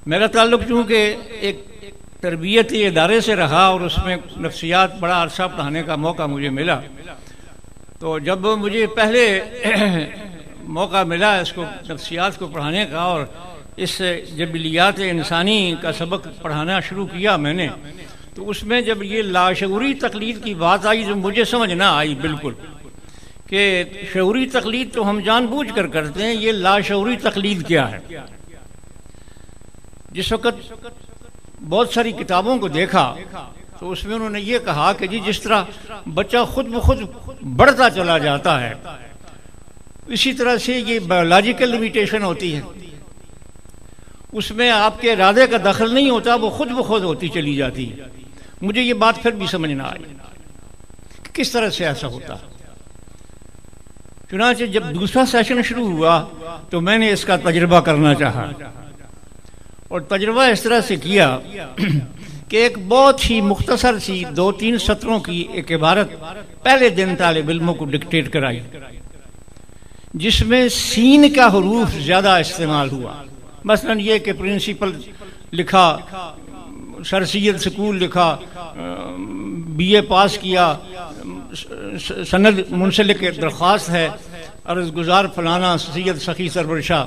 میرا تعلق چونکہ ایک تربیتی ادارے سے رہا اور اس میں نفسیات بڑا عرصہ پڑھانے کا موقع مجھے ملا، تو جب مجھے پہلے موقع ملا اس کو نفسیات کو پڑھانے کا اور اس جبلیات انسانی کا سبق پڑھانا شروع کیا میں نے، تو اس میں جب یہ لاشعوری تقلید کی بات آئی تو مجھے سمجھ نہ آئی بالکل کہ شعوری تقلید تو ہم جان بوجھ کر کرتے ہیں، یہ لاشعوری تقلید کیا ہے۔ جس وقت بہت ساری کتابوں کو دیکھا تو اس میں انہوں نے یہ کہا کہ جس طرح بچہ خود بخود بڑھتا چلا جاتا ہے، اسی طرح سے یہ بایولوجیکل لیمیٹیشن ہوتی ہے، اس میں آپ کے ارادے کا دخل نہیں ہوتا، وہ خود بخود ہوتی چلی جاتی ہے۔ مجھے یہ بات پھر بھی سمجھ نہ آئی کہ کس طرح سے ایسا ہوتا۔ چنانچہ جب دوسرا سیشن شروع ہوا تو میں نے اس کا تجربہ کرنا چاہا، اور تجربہ اس طرح سے کیا کہ ایک بہت ہی مختصر سی 2-3 سطروں کی ایک عبارت پہلے دن طالب علموں کو ڈکٹیٹ کرائی، جس میں سین کا حروف زیادہ استعمال ہوا۔ مثلا یہ کہ پرنسپل لکھا، سر سید سکول لکھا، BA پاس کیا، سند منسلک درخواست ہے، عرض گزار فلانا سید سخی سرور شاہ۔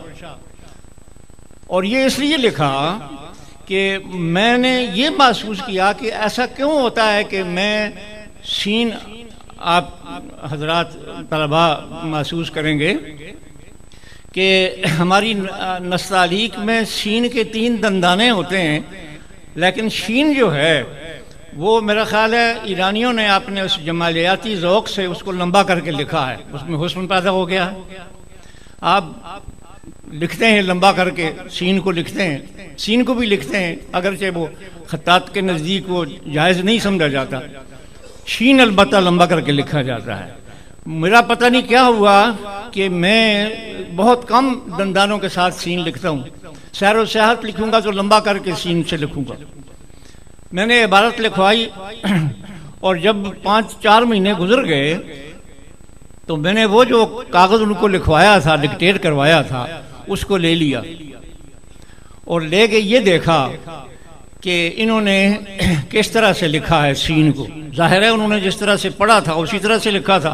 اور یہ اس لیے لکھا کہ میں نے یہ محسوس کیا کہ ایسا کیوں ہوتا ہے کہ میں سین، آپ حضرات طلباء محسوس کریں گے کہ ہماری نستعلیق میں سین کے 3 دندانے ہوتے ہیں، لیکن شین جو ہے وہ میرا خیال ہے ایرانیوں نے اپنے اس جمالیاتی ذوق سے اس کو لمبا کر کے لکھا ہے، اس میں حسن پیدا ہو گیا ہے۔ آپ لکھتے ہیں لمبا کر کے، سین کو لکھتے ہیں، سین کو بھی لکھتے ہیں اگرچہ وہ خطاط کے نزدیک وہ جائز نہیں سمجھا جاتا، شین البتہ لمبا کر کے لکھا جاتا ہے۔ میرا پتہ نہیں کیا ہوا کہ میں بہت کم دندانوں کے ساتھ سین لکھتا ہوں، سیر و سیاحت لکھوں گا تو لمبا کر کے سین سے لکھوں گا۔ میں نے عبارت لکھوائی اور جب 5-4 مہینے گزر گئے تو میں نے وہ جو کاغذ ان کو لکھوایا تھا، ڈکٹیٹ کروایا تھا، اس کو لے لیا اور لے کے یہ دیکھا کہ انہوں نے کس طرح سے لکھا ہے سین کو۔ ظاہر ہے انہوں نے جس طرح سے پڑھا تھا اسی طرح سے لکھا تھا،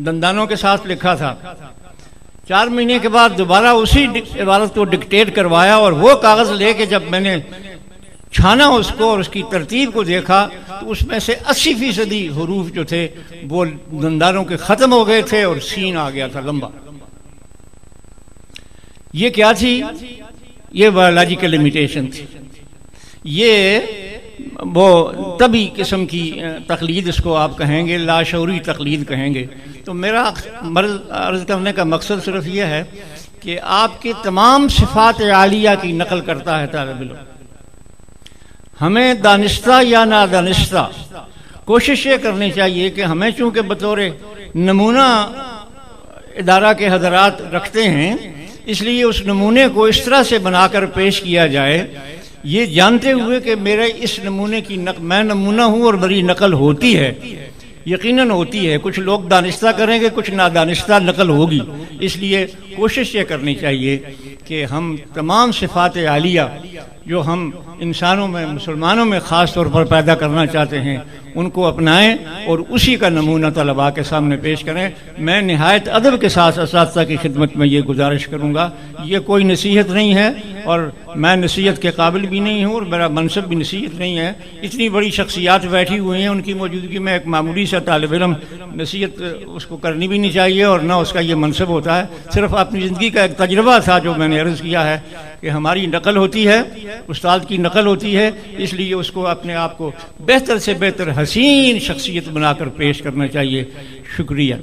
دندانوں کے ساتھ لکھا تھا۔ 4 مہینے کے بعد دوبارہ اسی عبارت کو ڈکٹیٹ کروایا اور وہ کاغذ لے کے جب میں نے چھانا اس کو اور اس کی ترتیب کو دیکھا تو اس میں سے 80% حروف جو تھے وہ دندانوں کے ختم ہو گئے تھے اور سین آ گیا تھا لمبا۔ یہ کیا تھی؟ یہ بایولوجیکل لیمیٹیشن تھی۔ یہ وہ طبی قسم کی تقلید اس کو آپ کہیں گے، لاشعوری تقلید کہیں گے۔ تو میرا عرض کرنے کا مقصد صرف یہ ہے کہ آپ کے تمام صفات عالیہ کی نقل کرتا ہے طالب علم۔ ہمیں دانستہ یا نادانستہ کوشش یہ کرنی چاہیے کہ ہمیں چونکہ بطور نمونہ ادارہ کے حضرات رکھتے ہیں، اس لیے اس نمونے کو اس طرح سے بنا کر پیش کیا جائے، یہ جانتے ہوئے کہ میرے اس نمونے کی میں نمونہ ہوں اور میری نقل ہوتی ہے، یقیناً ہوتی ہے۔ کچھ لوگ دانستہ کریں گے، کچھ نادانستہ نقل ہوگی۔ اس لیے کوشش یہ کرنی چاہیے کہ ہم تمام صفات عالیہ جو ہم انسانوں میں، مسلمانوں میں خاص طور پر پیدا کرنا چاہتے ہیں، ان کو اپنائیں اور اسی کا نمونہ طلباء کے سامنے پیش کریں۔ میں نہایت ادب کے ساتھ اساتذہ کی خدمت میں یہ گزارش کروں گا، یہ کوئی نصیحت نہیں ہے اور میں نصیحت کے قابل بھی نہیں ہوں اور میرا منصب بھی نصیحت نہیں ہے۔ اتنی بڑی شخصیات بیٹھی ہوئی ہیں، ان کی موجودگی میں ایک معمولی سا طالب علم نصیحت اس کو کرنی بھی نہیں چاہیے اور نہ اس کا یہ منصب ہوتا ہے۔ صرف اپنی زندگی کا ایک تجربہ تھا جو میں نے عرض کیا ہے کہ ہماری نقل ہوتی ہے، استاد کی نقل ہوتی ہے، اس لیے اس کو اپنے آپ کو بہتر سے بہتر حسین شخصیت بنا کر پیش کرنا چاہیے۔ شکریہ۔